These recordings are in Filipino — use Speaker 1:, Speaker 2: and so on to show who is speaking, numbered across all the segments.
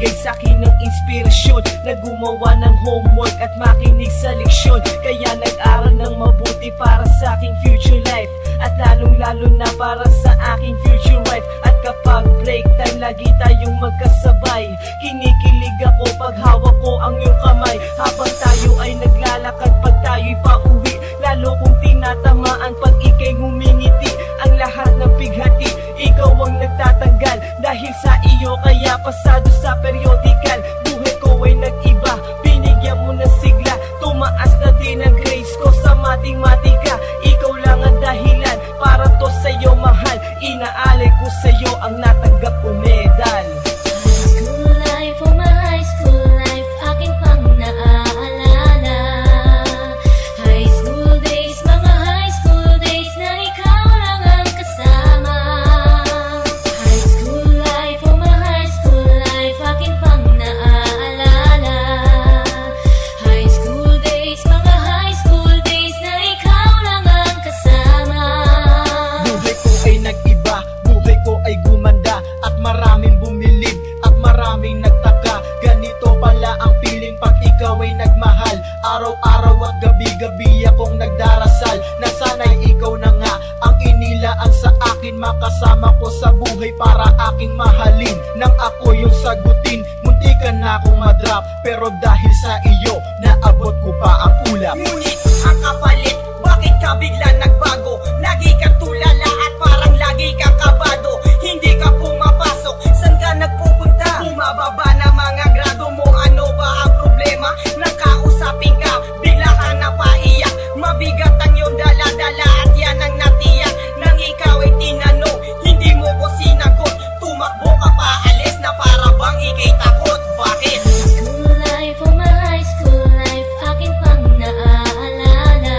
Speaker 1: nagbigay sa'kin ng inspirasyon na gumawa ng homework at makinig sa leksyon. Kaya nag-aral ng mabuti para sa aking future life, at lalong-lalo na para sa aking future wife. At kapag break time, lagi tayong magkasabay. Kinikilig ako pag hawak ko ang iyong kamay, habang tayo ay naglalakad pag tayo'y pauwi. Lalo kong tinatamaan pag ika'y ngumingiti. Ang lahat ng bighati, ikaw ang nagtatanggal. Dahil sa iyo kaya pasado sa periodical. Buhay ko ay nag-iba, binigyan mo ng sigla. Tumaas na din ang grades ko sa matematika. Ikaw lang ang dahilan para to sa'yo mahal. Inaalay ko sa'yo ang natanggap kong medal.
Speaker 2: High school life, oh my high school life, aking pang naaalala. High school days, mga high school days na ikaw lang ang kasama. High school life, oh my high school life, aking pang naaalala. High school days, mga high school days na ikaw lang ang kasama.
Speaker 1: Buhay ko ay nag-iba, buhay ko ay gumanda, at maraming bumilib, at maraming nagtaka. Ganito pala ang feeling pag ikaw ay nagmahal. Araw-araw at gabi-gabi akong nagdarasal na sana'y ikaw na nga ang inilaan sa akin. Makasama ko sa buhay para aking mahalin. Nang ako yung sagutin, muntikan na akong madrop, pero dahil sa iyo, naabot ko pa ang ulap.
Speaker 3: Ngunit ang kapalit, bakit ka bigla nagbago? Lagi kang tulala at parang lagi kang kabado. Hindi ka pumapasok, saan ka nagpupunta? Bumababa na mga grado mo, ano ba ang problema? Nakausapin ka, bigla ka napaiyak. Mabigat ang iyong dala-dala at yan ang natiyak. Nang ikaw ay tinanong, hindi mo ko sinagot. Tumakbo ka pa, alis na para bang ikay takot. Bakit?
Speaker 2: High school life, oh my high school life, aking pang naaalala.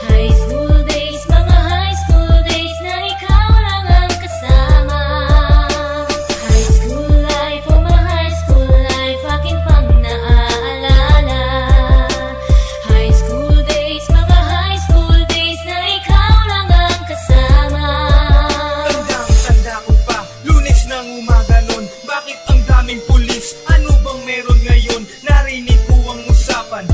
Speaker 2: High school days, mga high school days na ikaw lang ang kasama. High school life, oh my high school life, aking pang naaalala. High school days, mga high school days na ikaw lang ang kasama.
Speaker 1: Tandang-tanda ko pa, Lunes ng umaga nun. Bakit ang daming pulis? Ano bang meron ngayon? Narinig ko ang usapan